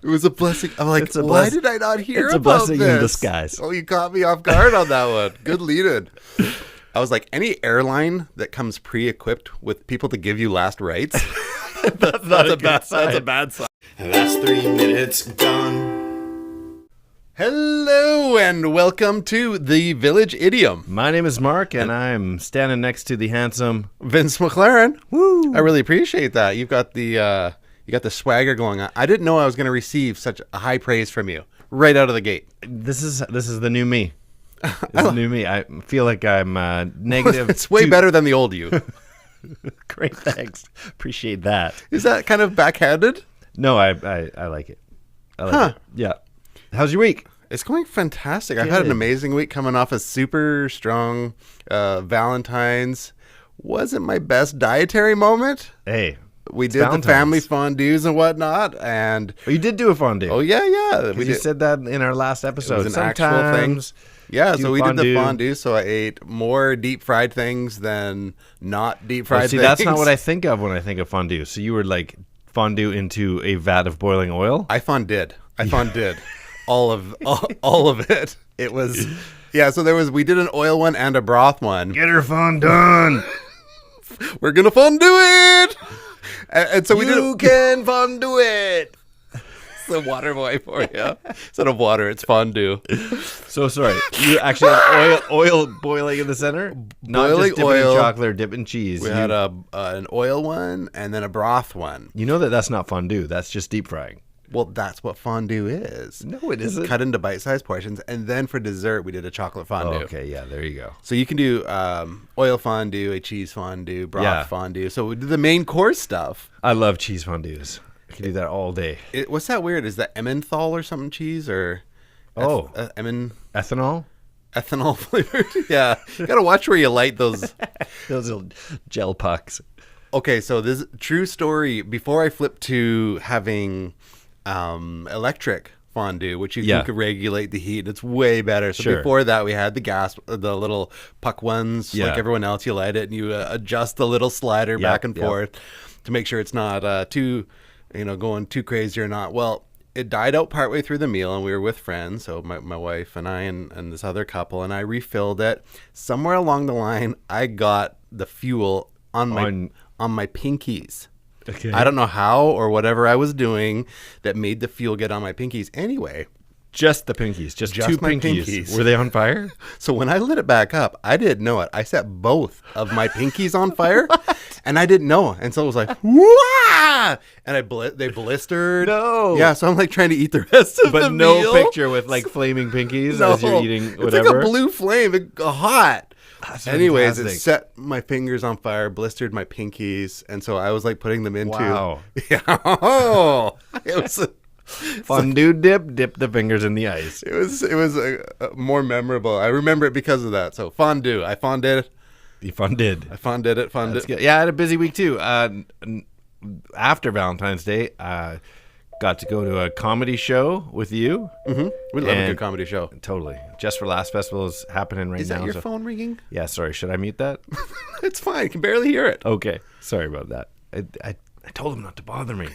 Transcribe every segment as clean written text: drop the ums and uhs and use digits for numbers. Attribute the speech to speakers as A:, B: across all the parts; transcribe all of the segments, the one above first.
A: It was a blessing. I'm like, why did I not hear
B: it's
A: about this?
B: It's a blessing in disguise.
A: Oh, you caught me off guard on that one. Good lead-in. I was like, any airline that comes pre-equipped with people to give you last rites, that's a bad sign.
C: And that's 3 minutes gone.
A: Hello and welcome to the Village Idiom.
B: My name is Mark, and I'm standing next to the handsome
A: Vince McLaren.
B: Woo!
A: I really appreciate that. You've got the swagger going on. I didn't know I was going to receive such a high praise from you right out of the gate.
B: This is the new me. This is new me. I feel like I'm negative.
A: It's way better than the old you.
B: Great, thanks. Appreciate that.
A: Is that kind of backhanded?
B: No, I like it. I like it. Yeah. How's your week?
A: It's going fantastic. I've had an amazing week coming off a super strong Valentine's. Wasn't my best dietary moment.
B: Hey,
A: we did the family fondues and whatnot, and
B: you did do a fondue.
A: Oh yeah.
B: You said that in our last episode.
A: It was an actual thing. Yeah, so we did the fondue. So I ate more deep fried things than not deep fried things.
B: That's not what I think of when I think of fondue. So you were like fondue into a vat of boiling oil.
A: I fondid. all of it. It was So we did an oil one and a broth one.
B: Get her fondue.
A: We're gonna fondue it. And so we did.
B: You can fondue it.
A: It's the water boy for you. Instead of water, it's fondue.
B: So sorry. You actually had oil boiling in the center? Not
A: boiling
B: just dipping
A: oil.
B: In chocolate or dipping cheese.
A: We had an oil one and then a broth one.
B: You know that's not fondue. That's just deep frying.
A: Well, that's what fondue is.
B: No, it isn't.
A: Cut into bite-sized portions. And then for dessert, we did a chocolate fondue.
B: Oh, okay, yeah, there you go.
A: So you can do oil fondue, a cheese fondue, broth fondue. So we did the main course stuff.
B: I love cheese fondues. I can do that all day.
A: What's that weird? Is that Emmenthal or something cheese? Or
B: ethanol?
A: Ethanol flavored? Yeah. You got to watch where you light those.
B: Those little gel pucks.
A: Okay, so this true story. Before I flipped to having electric fondue, which you can regulate the heat. It's way better. So before that, we had the gas, the little puck ones. Like everyone else, you light it and you adjust the little slider back and forth to make sure it's not too, going too crazy or not. Well, it died out partway through the meal, and we were with friends. So my wife and I and this other couple, and I refilled it. Somewhere along the line, I got the fuel on my pinkies. Okay. I don't know how or whatever I was doing that made the fuel get on my pinkies. Anyway,
B: just the pinkies, just two pinkies. Were they on fire?
A: So when I lit it back up, I didn't know it. I set both of my pinkies on fire, and I didn't know. And so it was like, wah! And they blistered.
B: No.
A: Yeah, so I'm like trying to eat the rest of the meal.
B: But no picture with like flaming pinkies as you're eating whatever.
A: It's like a blue flame. It got hot.
B: That's
A: Anyways,
B: fantastic.
A: It set my fingers on fire, blistered my pinkies, and so I was like putting them into.
B: Wow.
A: Yeah. It was
B: fondue dip the fingers in the ice.
A: It was more memorable. I remember it because of that. So fondue, I fonded it.
B: You funded.
A: I fonded it.
B: That's good. Yeah, I had a busy week too. After Valentine's Day, got to go to a comedy show with you.
A: Mm-hmm. We love a good comedy show.
B: Totally. Just for Last Festival is happening right now.
A: Is that your phone ringing?
B: Yeah, sorry. Should I mute that?
A: It's fine. You can barely hear it.
B: Okay. Sorry about that. I told him not to bother me.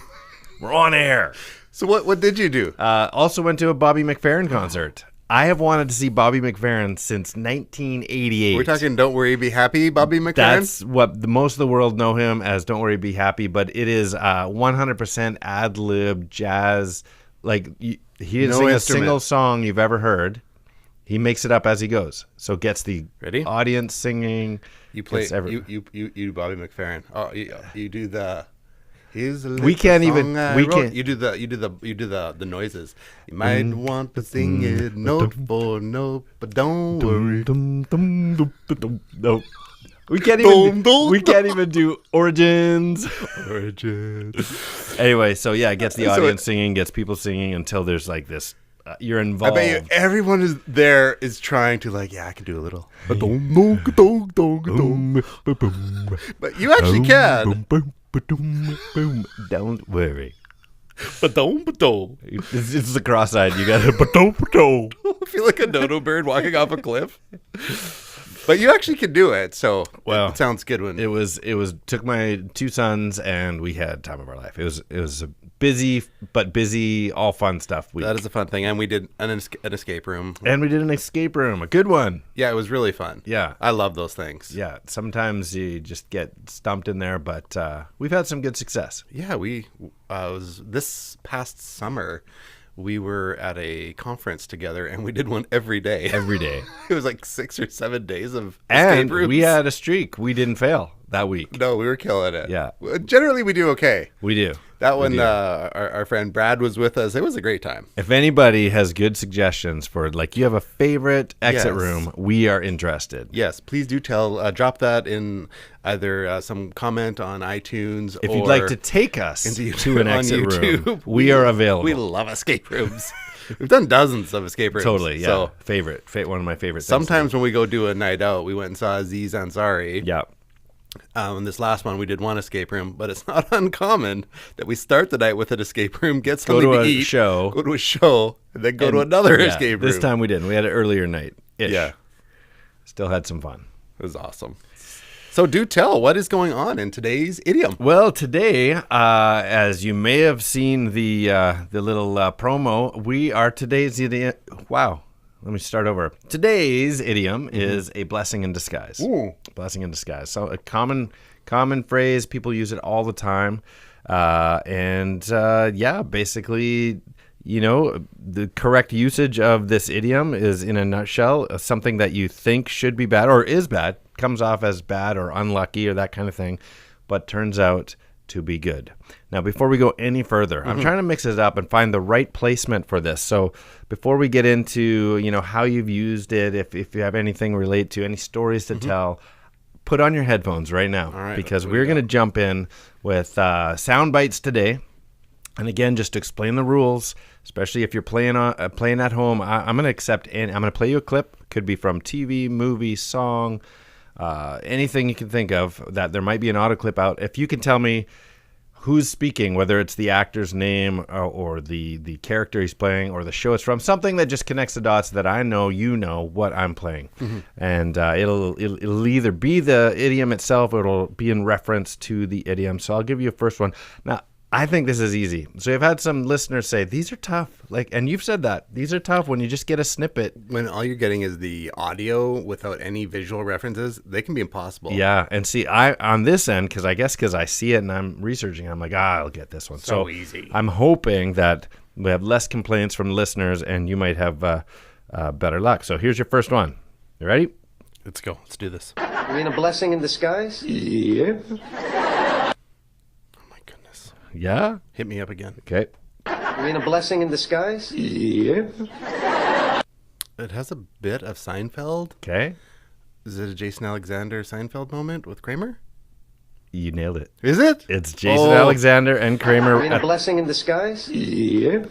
B: We're on air.
A: So what did you do?
B: Also went to a Bobby McFerrin concert. I have wanted to see Bobby McFerrin since 1988.
A: We're talking Don't Worry, Be Happy, Bobby McFerrin?
B: That's what most of the world know him as, Don't Worry, Be Happy, but it is 100% ad-lib jazz. Like, he didn't sing a single song you've ever heard. He makes it up as he goes. So gets the audience singing.
A: You play, you do Bobby McFerrin. Oh, you do the...
B: We can't even. We can't.
A: You do the noises. You might want to sing it note for note, but don't worry.
B: No, we can't even. We can't even do origins. Anyway, so yeah, it gets the audience singing, gets people singing until there's like this. You're involved.
A: I bet you everyone is trying to like, I can do a little. But you actually can.
B: Don't worry.
A: It's
B: the cross-eyed. You got to.
A: I feel like a dodo bird walking off a cliff. But you actually can do it, so it sounds good. When
B: it was took my two sons and we had time of our life. It was busy, but busy, all fun stuff week.
A: That is a fun thing. And we did an escape room.
B: And we did an escape room, a good one.
A: Yeah, it was really fun.
B: Yeah.
A: I love those things.
B: Yeah, sometimes you just get stumped in there, but we've had some good success.
A: Yeah, we was this past summer. We were at a conference together, and we did one every day.
B: Every day.
A: It was like 6 or 7 days of escape rooms.
B: And we had a streak. We didn't fail that week.
A: No, we were killing it.
B: Yeah.
A: Generally, we do okay.
B: We do.
A: That one, our friend Brad was with us. It was a great time.
B: If anybody has good suggestions for, like, you have a favorite exit room, we are interested.
A: Yes, please do drop that in either some comment on iTunes
B: if you'd like to take us to an exit room, we are available.
A: We love escape rooms. We've done dozens of escape rooms.
B: Totally, yeah.
A: So,
B: one of my favorite things.
A: Sometimes when we go do a night out, we went and saw Aziz Ansari.
B: Yeah.
A: And this last one, we did one escape room, but it's not uncommon that we start the night with an escape room, get something to eat, go to a show, and then go to another escape room.
B: This time we didn't. We had an earlier night-ish.
A: Yeah.
B: Still had some fun.
A: It was awesome. So do tell, what is going on in today's idiom?
B: Well, today, as you may have seen the little promo, today's idiom. Wow. Let me start over. Today's idiom is a blessing in disguise.
A: Ooh.
B: Blessing in disguise. So a common phrase. People use it all the time. Basically, the correct usage of this idiom is, in a nutshell, something that you think should be bad or is bad, comes off as bad or unlucky or that kind of thing, but turns out to be good. Now, before we go any further, I'm trying to mix it up and find the right placement for this. So before we get into, how you've used it, if you have anything related to any stories to tell, put on your headphones right now, because we're going to jump in with sound bites today. And again, just to explain the rules, especially if you're playing at home, I'm going to accept, and I'm going to play you a clip. Could be from TV, movie, song, anything you can think of that there might be an audio clip out. If you can tell me who's speaking, whether it's the actor's name or the character he's playing or the show it's from, something that just connects the dots that I know you know what I'm playing. And it'll either be the idiom itself or it'll be in reference to the idiom. So I'll give you a first one. Now, I think this is easy. So I've had some listeners say, these are tough. And you've said that. These are tough when you just get a snippet.
A: When all you're getting is the audio without any visual references, they can be impossible.
B: Yeah. And see, on this end, because I see it and I'm researching, I'm like, I'll get this one.
A: So easy.
B: I'm hoping that we have less complaints from listeners and you might have better luck. So here's your first one. You ready?
A: Let's go. Let's do this.
D: You mean a blessing in disguise?
C: Yeah.
B: Yeah?
A: Hit me up again.
B: Okay.
D: You mean a blessing in disguise?
C: Yeah.
A: It has a bit of Seinfeld.
B: Okay.
A: Is it a Jason Alexander Seinfeld moment with Kramer?
B: You nailed it.
A: Is it?
B: It's Jason Alexander and Kramer.
D: You mean a blessing in disguise?
C: Yeah.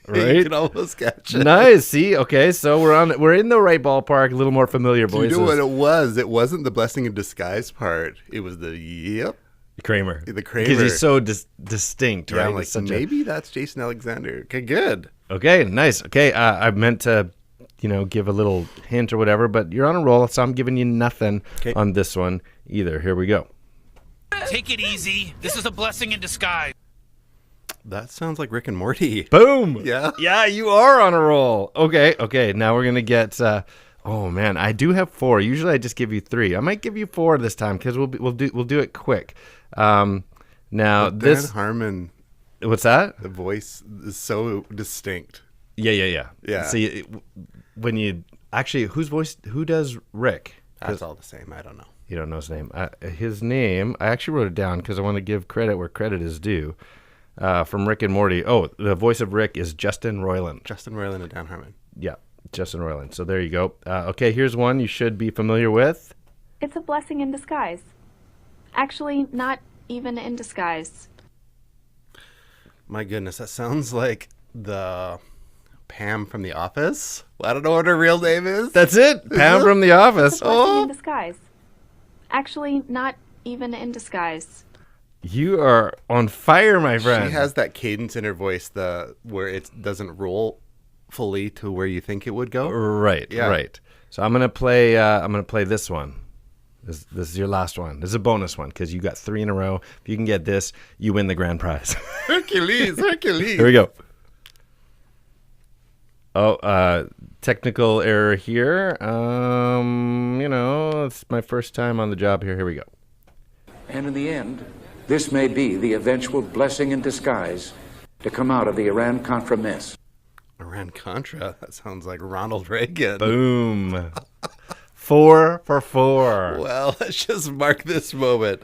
B: Right?
A: You can almost catch it.
B: Nice. See? Okay, so we're in the right ballpark, a little more familiar
A: Do
B: voices.
A: you know what it was? It wasn't the blessing in disguise part. It was the yep.
B: Kramer.
A: The Kramer.
B: Because he's so distinct,
A: Yeah,
B: right?
A: I'm like, maybe that's Jason Alexander. Okay, good.
B: Okay, nice. Okay, I meant to, give a little hint or whatever, but you're on a roll, so I'm giving you nothing on this one either. Here we go.
E: Take it easy. This is a blessing in disguise.
A: That sounds like Rick and Morty.
B: Boom.
A: Yeah.
B: Yeah, you are on a roll. Okay. Now we're gonna get. Oh man, I do have 4. Usually I just give you 3. I might give you 4 this time because we'll do it quick. Now
A: Dan
B: this
A: Harmon.
B: What's that?
A: The voice is so distinct.
B: Yeah.
A: Yeah.
B: See, when you actually, who does Rick?
A: That's all the same. I don't know.
B: You don't know his name. His name, I actually wrote it down because I want to give credit where credit is due. From Rick and Morty. Oh, the voice of Rick is Justin Roiland.
A: Justin Roiland and Dan Harmon.
B: Yeah, Justin Roiland. So there you go. Okay, here's one you should be familiar with.
F: It's a blessing in disguise. Actually, not even in disguise.
A: My goodness, that sounds like the Pam from The Office. Well, I don't know what her real name is.
B: That's it. Pam from The Office.
F: It's a blessing in disguise. Actually, not even in disguise.
B: You are on fire, my friend.
A: She has that cadence in her voice where it doesn't roll fully to where you think it would go.
B: Right,
A: Yeah.
B: right. So I'm gonna play this one. This is your last one. This is a bonus one because you got 3 in a row. If you can get this, you win the grand prize.
A: Hercules.
B: Here we go. Oh, technical error here. It's my first time on the job here. Here we go.
G: And in the end, this may be the eventual blessing in disguise to come out of the Iran-Contra mess.
A: Iran-Contra? That sounds like Ronald Reagan.
B: Boom. 4 for 4.
A: Well, let's just mark this moment.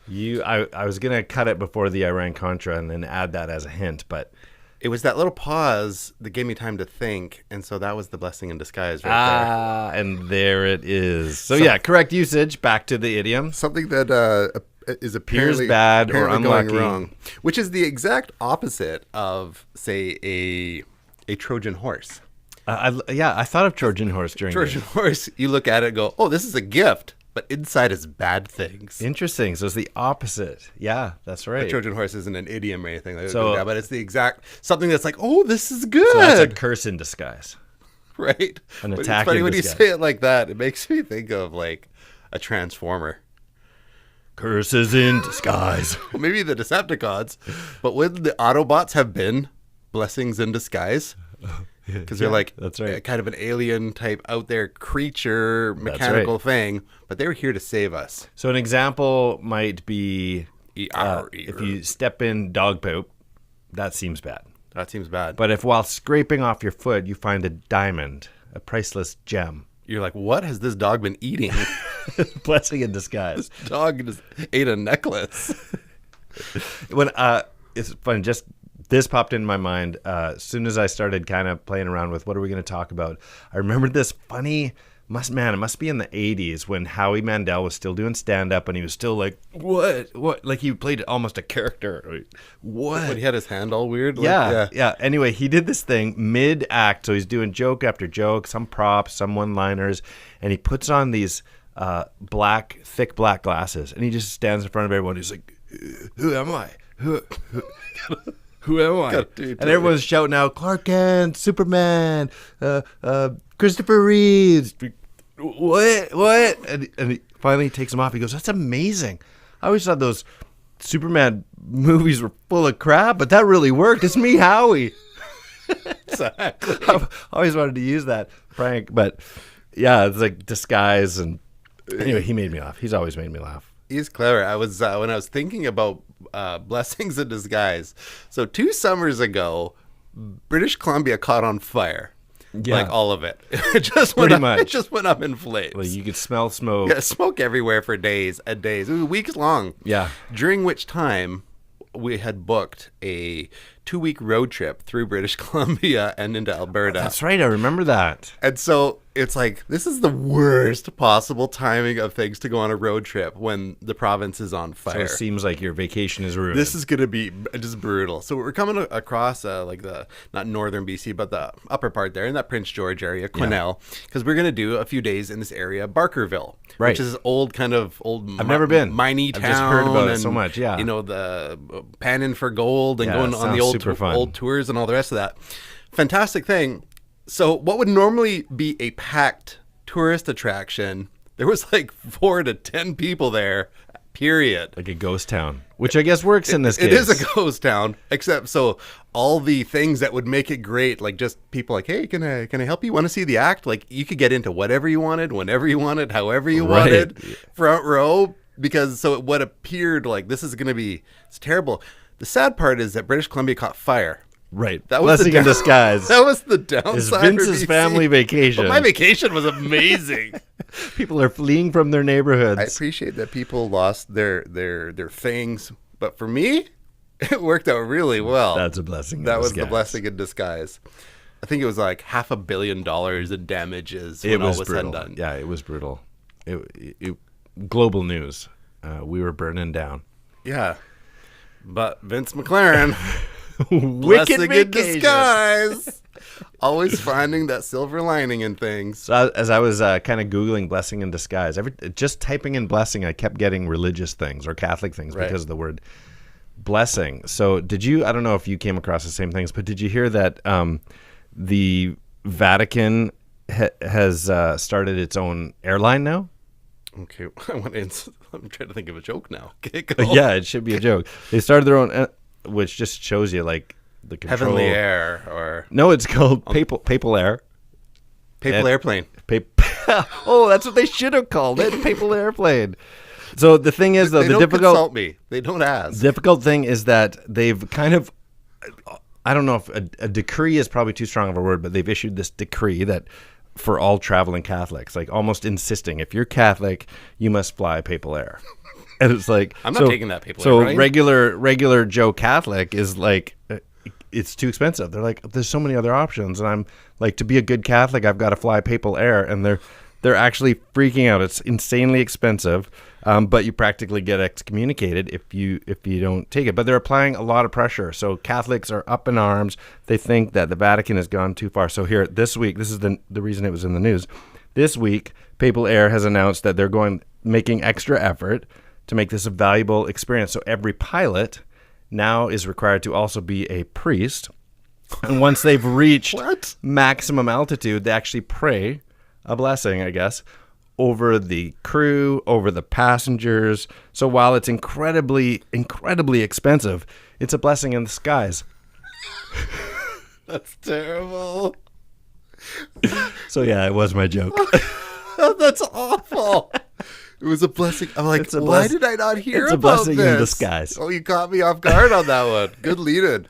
B: I was going to cut it before the Iran-Contra and then add that as a hint, but...
A: It was that little pause that gave me time to think, and so that was the blessing in disguise right there.
B: And there it is. So yeah, correct usage. Back to the idiom.
A: Something that is apparently
B: bad or unlucky.
A: Going wrong, which is the exact opposite of, say, a Trojan horse.
B: I thought of Trojan horse during
A: Trojan horse. You look at it and go, oh, this is a gift. But inside is bad things.
B: Interesting. So it's the opposite. Yeah, that's right.
A: The Trojan horse isn't an idiom or anything like that, but it's the exact something that's like, oh, this is good.
B: So that's a curse in disguise.
A: Right?
B: An
A: but
B: attack
A: it's funny
B: in
A: when
B: disguise.
A: you say it like that, it makes me think of like a Transformer.
B: Curses in disguise.
A: Well, maybe the Decepticons, but wouldn't the Autobots have been blessings in disguise? Because they're like
B: that's right.
A: Kind of an alien type out there creature, mechanical thing, but they were here to save us.
B: So an example might be if you step in dog poop, that seems bad.
A: That seems bad.
B: But if while scraping off your foot, you find a diamond, a priceless gem.
A: You're like, what has this dog been eating?
B: Blessing in disguise.
A: This dog just ate a necklace.
B: When it's fun, just this popped in my mind as soon as I started kind of playing around with what are we going to talk about. I remembered this funny, it must be in the 80s when Howie Mandel was still doing stand-up and he was still like, what? Like he played almost a character. What?
A: When he had his hand all weird?
B: Yeah. Anyway, he did this thing mid-act, so he's doing joke after joke, some props, some one-liners, and he puts on these thick black glasses, and he just stands in front of everyone. He's like, who am I? Who am I? And everyone's shouting out, Clark Kent, Superman, Christopher Reeves. What? And he finally takes him off. He goes, that's amazing. I always thought those Superman movies were full of crap, but that really worked. It's me, Howie.
A: Exactly.
B: I've always wanted to use that prank, but yeah, it's like disguise. And anyway, he made me laugh. He's always made me laugh.
A: He's clever. I was when I was thinking about blessings in disguise. So 2 summers ago, British Columbia caught on fire. Yeah. Like all of it. It just went up in flames.
B: Like you could smell smoke.
A: Yeah, smoke everywhere for days and days. It was weeks long.
B: Yeah.
A: During which time we had booked a 2-week road trip through British Columbia and into Alberta.
B: That's right. I remember that.
A: And so it's like, this is the worst possible timing of things to go on a road trip when the province is on fire.
B: So it seems like your vacation is ruined.
A: This is going to be just brutal. So we're coming across like not northern BC, but the upper part there in that Prince George area, Quesnel, because we're going to do a few days in this area, Barkerville, which is old
B: I've never been.
A: Miney town.
B: I've just heard about it so much, yeah.
A: You know, the panning for gold and going on the old tours and all the rest of that. Fantastic thing. So what would normally be a packed tourist attraction, there was like 4 to 10 people there, period.
B: Like a ghost town, which I guess works in this case.
A: It is a ghost town, except so all the things that would make it great, like just people like, hey, can I help you? Want to see the act? Like you could get into whatever you wanted, whenever you wanted, however you wanted, front row, because so what appeared like this is going to be, it's terrible. The sad part is that British Columbia caught fire.
B: Right. That was blessing in disguise.
A: That was the downside.
B: It's Vince's family vacation.
A: But my vacation was amazing.
B: People are fleeing from their neighborhoods.
A: I appreciate that people lost their things, but for me, it worked out really well.
B: That's a blessing.
A: That was the blessing in disguise. I think it was like $500 million in damages when all was said and done.
B: Yeah, it was brutal. It global news. We were burning down.
A: Yeah, but Vince McLaren.
B: Wicked
A: blessing in disguise. Always finding that silver lining in things.
B: So as I was kind of Googling blessing in disguise, just typing in blessing, I kept getting religious things or Catholic things because of the word blessing. So I don't know if you came across the same things, but did you hear that the Vatican has started its own airline now?
A: Okay, I'm trying to think of a joke now. Okay, go.
B: Yeah, it should be a joke. They started their own, which just shows you like the control.
A: Heavenly Air or
B: No, it's called Papal Air.
A: Papal Airplane.
B: Oh, that's what they should have called it, Papal Airplane. So the thing is, though,
A: They don't consult me. They don't ask.
B: difficult thing is that they've kind of, I don't know if a decree is probably too strong of a word, but they've issued this decree that for all traveling Catholics, like almost insisting, if you're Catholic, you must fly Papal Air. And it's like,
A: I'm not taking that Papal Air.
B: So
A: right?
B: regular Joe Catholic is like, it's too expensive. They're like, there's so many other options, and I'm like, to be a good Catholic, I've got to fly Papal Air, and they're actually freaking out. It's insanely expensive, but you practically get excommunicated if you don't take it. But they're applying a lot of pressure, so Catholics are up in arms. They think that the Vatican has gone too far. So here this week, this is the reason it was in the news. This week, Papal Air has announced that they're making extra effort to make this a valuable experience. So every pilot now is required to also be a priest. And once they've reached maximum altitude, they actually pray a blessing, I guess, over the crew, over the passengers. So while it's incredibly, incredibly expensive, it's a blessing in the skies.
A: That's terrible.
B: So yeah, it was my joke.
A: That's awful. It was a blessing. I'm like, why did I not hear
B: it's
A: about
B: a blessing
A: this?
B: in disguise.
A: Oh, you caught me off guard on that one. Good lead-in.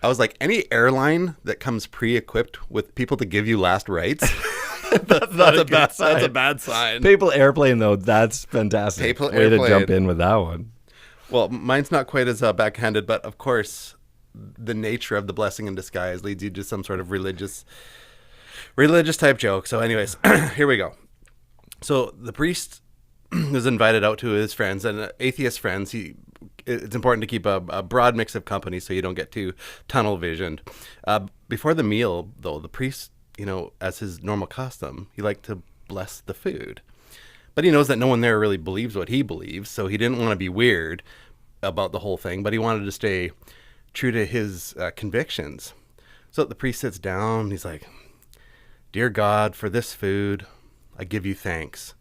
A: I was like, any airline that comes pre-equipped with people to give you last rites, that's a bad sign.
B: Papal Airplane, though, that's fantastic.
A: Papal
B: Way
A: Airplane.
B: to jump in with that one.
A: Well, mine's not quite as backhanded, but of course, the nature of the blessing in disguise leads you to some sort of religious type joke. So anyways, here we go. So the priest was invited out to his friends and atheist friends. It's important to keep a broad mix of company so you don't get too tunnel visioned. Before the meal, though, the priest, as his normal custom, he liked to bless the food. But he knows that no one there really believes what he believes, so he didn't want to be weird about the whole thing, but he wanted to stay true to his convictions. So the priest sits down, and he's like, "Dear God, for this food, I give you thanks."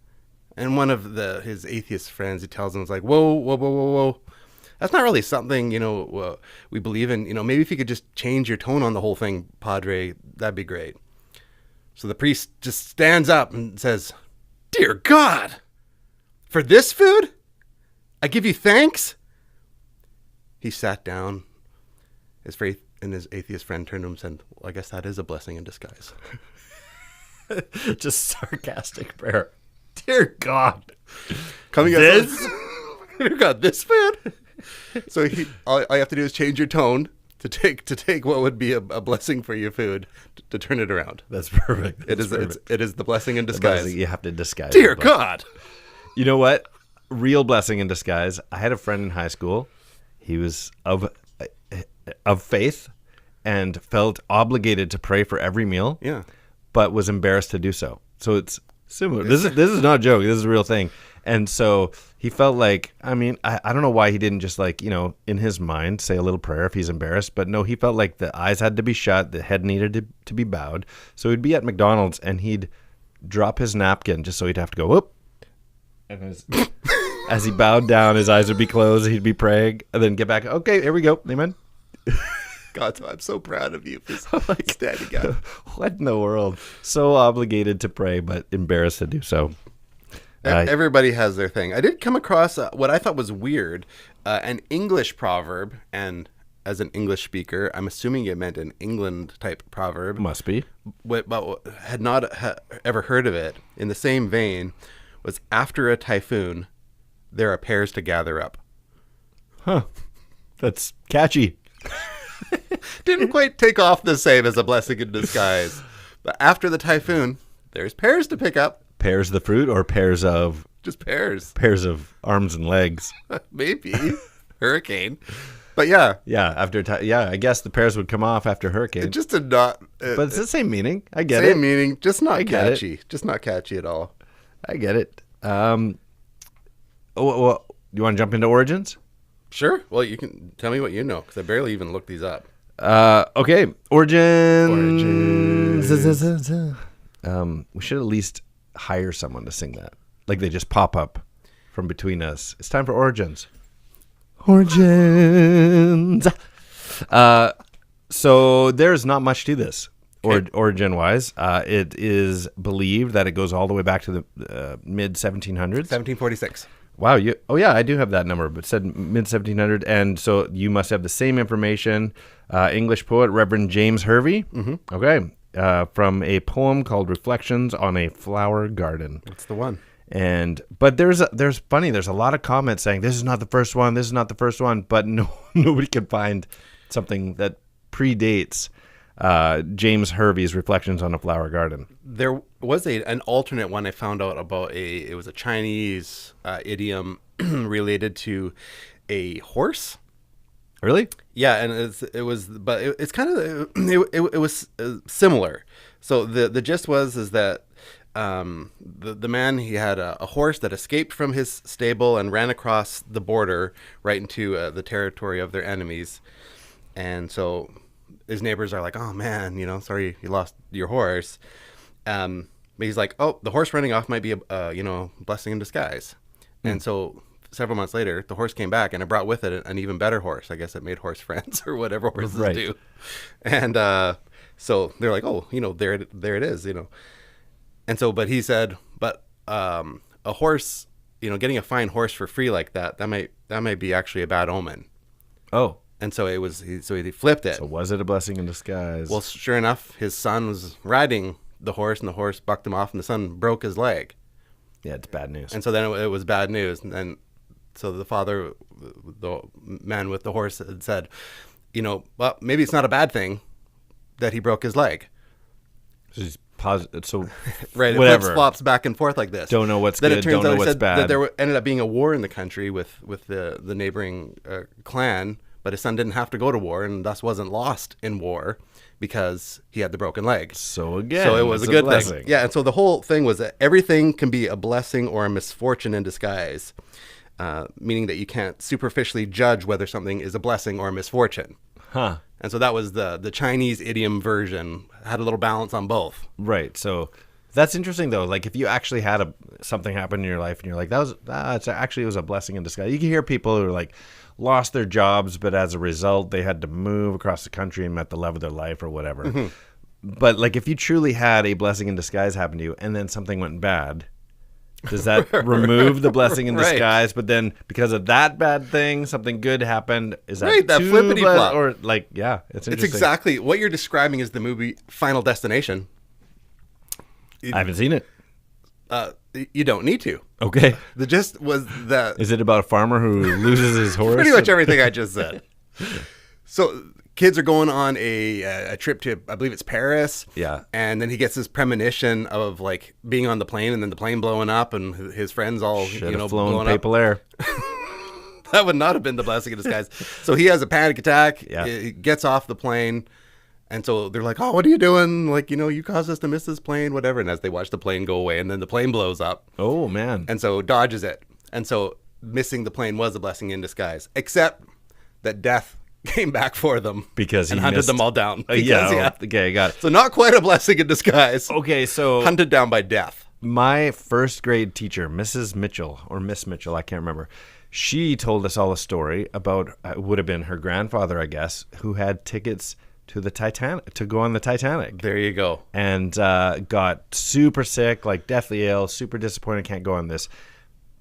A: And one of his atheist friends, he tells him, it's like, whoa. That's not really something, we believe in. Maybe if you could just change your tone on the whole thing, Padre, that'd be great. So the priest just stands up and says, "Dear God, for this food, I give you thanks." He sat down. His faith and his atheist friend turned to him and said, "Well, I guess that is a blessing in disguise."
B: Just sarcastic prayer. Dear God,
A: Coming up this, dear God, this food. So all you have to do is change your tone to take what would be a blessing for your food to turn it around.
B: That's perfect.
A: It is the blessing in disguise.
B: You have to disguise.
A: Dear God.
B: You know what? Real blessing in disguise. I had a friend in high school. He was of faith and felt obligated to pray for every meal.
A: Yeah.
B: But was embarrassed to do so. So it's similar. This is not a joke. This is a real thing. And so he felt like, I don't know why he didn't just in his mind say a little prayer if he's embarrassed. But no, he felt like the eyes had to be shut. The head needed to be bowed. So he'd be at McDonald's and he'd drop his napkin just so he'd have to go, whoop. And as he bowed down, his eyes would be closed. He'd be praying and then get back. Okay, here we go. Amen.
A: God, I'm so proud of you for standing up.
B: What in the world? So obligated to pray, but embarrassed to do so.
A: Everybody has their thing. I did come across what I thought was weird, an English proverb, and as an English speaker, I'm assuming it meant an England type proverb.
B: Must be.
A: But had not ever heard of it. In the same vein, was after a typhoon, there are pears to gather up.
B: Huh. That's catchy.
A: Didn't quite take off the same as a blessing in disguise. But after the typhoon, there's pears to pick up.
B: Pears the fruit or pears of...
A: Just pears.
B: Pairs of arms and legs.
A: Maybe. Hurricane. But yeah.
B: Yeah, I guess the pears would come off after hurricane.
A: It just did not...
B: but it's the same meaning. I get it.
A: Same meaning, just not catchy. Just not catchy at all.
B: I get it. You want to jump into origins?
A: Sure. Well, you can tell me what you know, because I barely even looked these up.
B: Okay. Origins. We should at least hire someone to sing that. Like they just pop up from between us. It's time for Origins. Origins. So there's not much to this, origin-wise. It is believed that it goes all the way back to the mid-1700s.
A: 1746.
B: Wow. I do have that number, but it said mid-1700. And so you must have the same information. English poet, Reverend James Hervey. Mm-hmm. Okay. From a poem called Reflections on a Flower Garden.
A: That's the one.
B: But there's a lot of comments saying this is not the first one, but nobody can find something that predates James Hervey's Reflections on a Flower Garden.
A: There was an alternate one I found out about. It was a Chinese idiom related to a horse.
B: Really?
A: Yeah, and it's kind of it was similar. So the gist is that the man, he had a horse that escaped from his stable and ran across the border right into the territory of their enemies, and so his neighbors are like, "Oh man, sorry you lost your horse." But he's like, "Oh, the horse running off might be a blessing in disguise," and so. Several months later, the horse came back, and it brought with it an even better horse. I guess it made horse friends or whatever horses do. And so they're like, "Oh, there it is, And so, but he said, a horse, getting a fine horse for free like that might be actually a bad omen.
B: Oh.
A: And so he flipped it.
B: So was it a blessing in disguise?
A: Well, sure enough, his son was riding the horse, and the horse bucked him off, and the son broke his leg.
B: Yeah, it's bad news.
A: And so then it was bad news, and so the father, the man with the horse, had said, well, maybe it's not a bad thing that he broke his leg.
B: So
A: right, it
B: whatever.
A: flips flops back and forth like this.
B: Don't know what's
A: then
B: good,
A: it turns
B: don't know
A: out
B: what's bad.
A: That there ended up being a war in the country with the neighboring clan, but his son didn't have to go to war, and thus wasn't lost in war because he had the broken leg.
B: So again,
A: so it was a good
B: blessing.
A: thing. Yeah, and so the whole thing was that everything can be a blessing or a misfortune in disguise. Meaning that you can't superficially judge whether something is a blessing or a misfortune.
B: Huh.
A: And so that was the Chinese idiom version. Had a little balance on both.
B: Right. So that's interesting, though. Like if you actually had something happen in your life and you're like, it was a blessing in disguise. You can hear people who are like lost their jobs, but as a result, they had to move across the country and met the love of their life or whatever. Mm-hmm. But like if you truly had a blessing in disguise happen to you and then something went bad, does that remove the blessing in disguise? But then because of that bad thing, something good happened. Is that
A: that flippity flop?
B: Or it's interesting.
A: It's exactly what you're describing is the movie Final Destination.
B: I haven't seen it.
A: You don't need to.
B: Okay.
A: The gist was that.
B: Is it about a farmer who loses his horse?
A: Pretty much everything I just said. So kids are going on a trip to, I believe it's Paris.
B: Yeah.
A: And then he gets this premonition of like being on the plane and then the plane blowing up and his friends all,
B: flown
A: blown
B: Papal Air.
A: That would not have been the blessing in disguise. So he has a panic attack.
B: Yeah.
A: He gets off the plane. And so they're like, "Oh, what are you doing? Like, you caused us to miss this plane, whatever." And as they watch the plane go away, and then the plane blows up.
B: Oh, man.
A: And so dodges it. And so missing the plane was a blessing in disguise, except that death came back for them
B: because he
A: hunted them all down.
B: Okay, got it.
A: So not quite a blessing in disguise.
B: Okay, so
A: hunted down by death.
B: My first grade teacher, Mrs. Mitchell or Miss Mitchell, I can't remember. She told us all a story about would have been her grandfather, I guess, who had tickets to the Titanic, to go on the Titanic.
A: There you go.
B: And got super sick, like deathly ill, super disappointed, can't go on this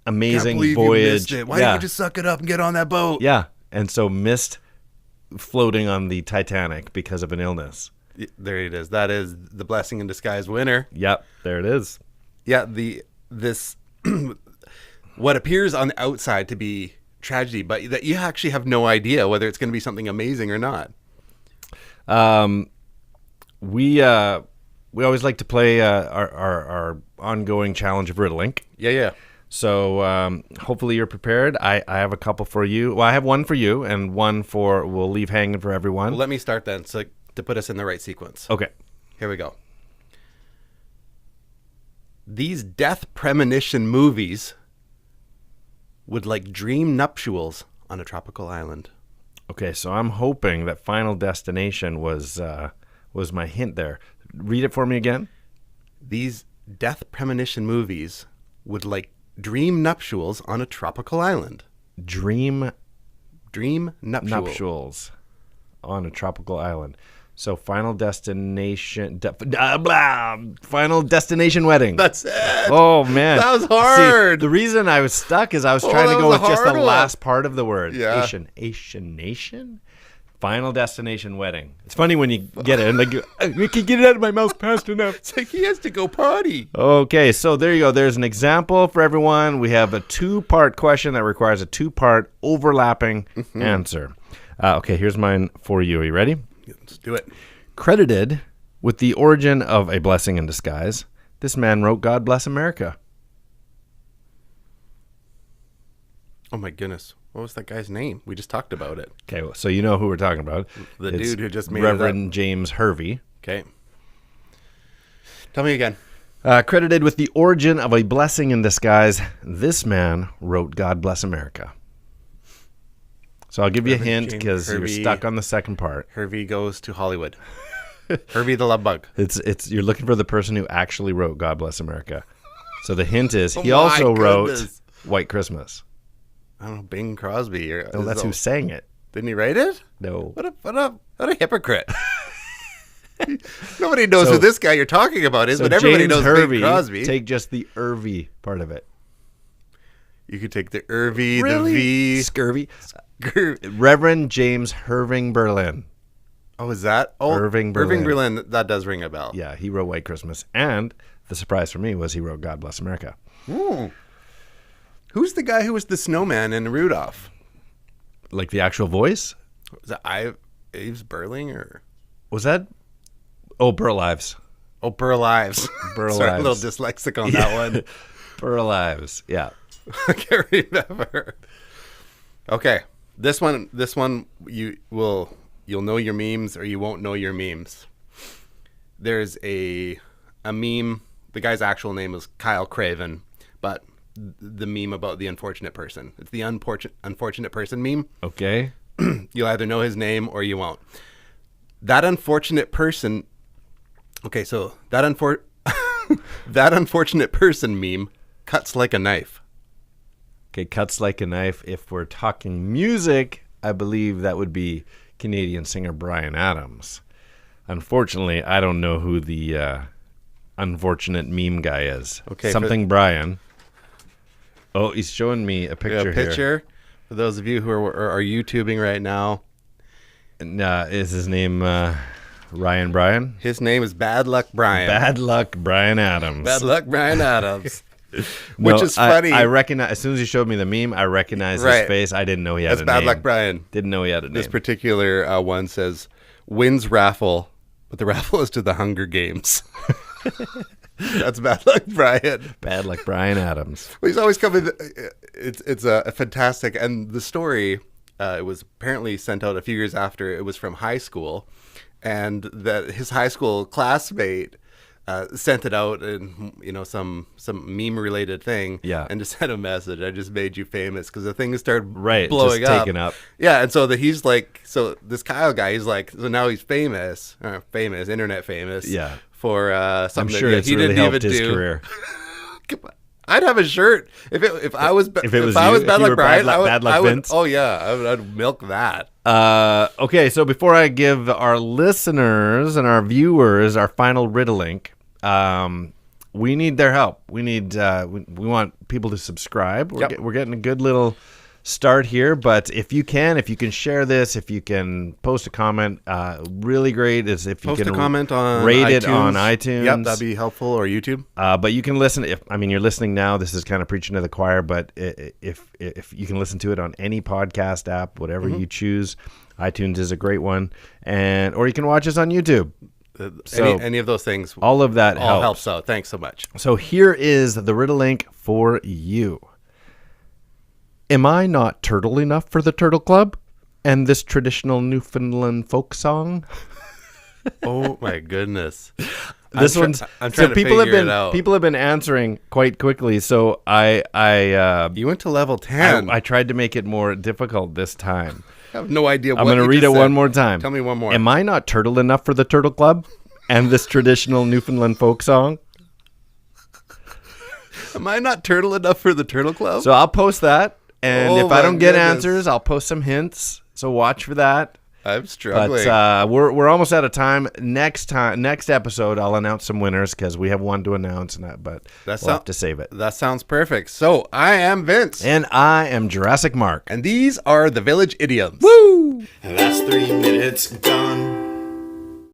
B: amazing voyage.
A: You missed it. Why didn't you just suck it up and get on that boat?
B: Yeah, and so missed floating on the Titanic because of an illness.
A: There it is. That is the blessing in disguise winner.
B: Yep, there it is.
A: Yeah, this what appears on the outside to be tragedy, but that you actually have no idea whether it's going to be something amazing or not.
B: We always like to play our ongoing challenge of riddling.
A: Yeah.
B: So hopefully you're prepared. I have a couple for you. Well, I have one for you and one we'll leave hanging for everyone.
A: Well, let me start then, so to put us in the right sequence.
B: Okay.
A: Here we go. These death premonition movies would like dream nuptials on a tropical island.
B: Okay, so I'm hoping that Final Destination was my hint there. Read it for me again.
A: These death premonition movies would like Dream nuptials on a tropical island.
B: Dream
A: nuptials
B: on a tropical island. So Final Destination Final Destination Wedding.
A: That's it.
B: Oh, man.
A: That was hard.
B: See, the reason I was stuck is I was trying to go with just the last part of the word.
A: Yeah.
B: Asian Nation? Final Destination Wedding. It's funny when you get it and like, we can get it out of my mouth fast enough.
A: It's like he has to go potty.
B: Okay, so there you go. There's an example for everyone. We have a 2-part question that requires a 2-part overlapping answer. Okay, here's mine for you. Are you ready?
A: Let's do it.
B: Credited with the origin of A Blessing in Disguise, this man wrote God Bless America.
A: Oh my goodness. What was that guy's name? We just talked about it.
B: Okay, well, so you know who we're talking about.
A: The dude who just made
B: Reverend
A: it up.
B: James Hervey.
A: Okay. Tell me again.
B: Credited with the origin of A Blessing in Disguise, this man wrote God Bless America. So I'll give you a hint because you're stuck on the second part.
A: Hervey goes to Hollywood. Hervey the Love Bug.
B: It's you're looking for the person who actually wrote God Bless America. So the hint is he also wrote White Christmas.
A: I don't know, Bing Crosby.
B: No, that's who sang it.
A: Didn't he write it?
B: No.
A: What a hypocrite. Nobody knows who this guy you're talking about is, but everybody knows
B: Hervey,
A: Bing Crosby.
B: Take just the Irvy part of it.
A: You could take the Irvy,
B: Really?
A: the V.
B: Scurvy. Reverend James Irving Berlin.
A: Oh, is that? Oh,
B: Irving Berlin.
A: That does ring a bell.
B: Yeah, he wrote White Christmas. And the surprise for me was he wrote God Bless America.
A: Ooh. Who's the guy who was the snowman in Rudolph?
B: Like the actual voice?
A: Was that Ives Berling or?
B: Was that? Oh, Burl Ives.
A: Oh, Burl Ives.
B: Burl
A: Sorry,
B: Ives.
A: a little dyslexic on that one.
B: Burl Ives. Yeah.
A: I can't remember. Okay. This one you'll know your memes or you won't know your memes. There's a meme. The guy's actual name is Kyle Craven, but the meme about the unfortunate person. It's the unfortunate person meme.
B: Okay.
A: You'll either know his name or you won't. That unfortunate person. Okay, so that unfortunate person meme cuts like a knife.
B: Okay, cuts like a knife. If we're talking music, I believe that would be Canadian singer Bryan Adams. Unfortunately, I don't know who the unfortunate meme guy is.
A: Okay,
B: something Brian. Oh, he's showing me a picture
A: here. For those of you who are YouTubing right now.
B: And, is his name Ryan Bryan?
A: His name is Bad Luck Brian.
B: Bad Luck Bryan Adams.
A: Bad Luck Brian Adams. Which is funny.
B: I recognize, as soon as you showed me the meme, I recognized his face. I didn't know he had a name.
A: That's Bad Luck Brian.
B: Didn't know he had a name.
A: This particular one says, wins raffle, but the raffle is to the Hunger Games. That's Bad Luck Brian.
B: Bad Luck Bryan Adams.
A: Well, he's always coming. It's a fantastic, and the story, it was apparently sent out a few years after. It was from high school, and that his high school classmate sent it out in some meme related thing, and just sent a message. I just made you famous because the thing started blowing
B: just
A: up.
B: taken up.
A: Yeah, and so he's like, so this Kyle guy, he's like, so now he's famous, internet famous.
B: Yeah.
A: For something
B: I'm sure
A: that
B: it's
A: he
B: really
A: didn't
B: helped
A: even
B: his
A: do.
B: career.
A: I'd have a shirt if I was Bad Luck Vince. Oh yeah, I'd milk that.
B: Okay, so before I give our listeners and our viewers our final riddle-link, we need their help. We need we want people to subscribe. We're getting a good little start here, but if you can share this, if you can post a comment, really great is if you
A: post
B: can
A: a comment on
B: rate
A: iTunes.
B: it on iTunes.
A: Yep, that'd be helpful, or YouTube.
B: But you can listen. You're listening now. This is kind of preaching to the choir, but if you can listen to it on any podcast app, whatever you choose, iTunes is a great one, or you can watch us on YouTube. So
A: any of those things,
B: all of that
A: helps out. Thanks so much.
B: So here is the riddle link for you. Am I not turtle enough for the Turtle Club and this traditional Newfoundland folk song?
A: Oh my goodness!
B: I'm trying to figure it out. People have been answering quite quickly. So
A: you went to level 10.
B: I tried to make it more difficult this time.
A: I have no idea.
B: I'm going to read it one more time.
A: Tell me one more.
B: Am I not turtle enough for the Turtle Club and this traditional Newfoundland folk song?
A: Am I not turtle enough for the Turtle Club?
B: So I'll post that, and
A: Oh
B: if I don't get
A: goodness.
B: answers, I'll post some hints. So watch for that.
A: I'm struggling.
B: But we're almost out of time. Next episode, I'll announce some winners because we have one to announce, but we'll have to save it.
A: That sounds perfect. So I am Vince.
B: And I am Jurassic Mark.
A: And these are the Village Idioms.
B: Woo!
C: That's 3 minutes gone.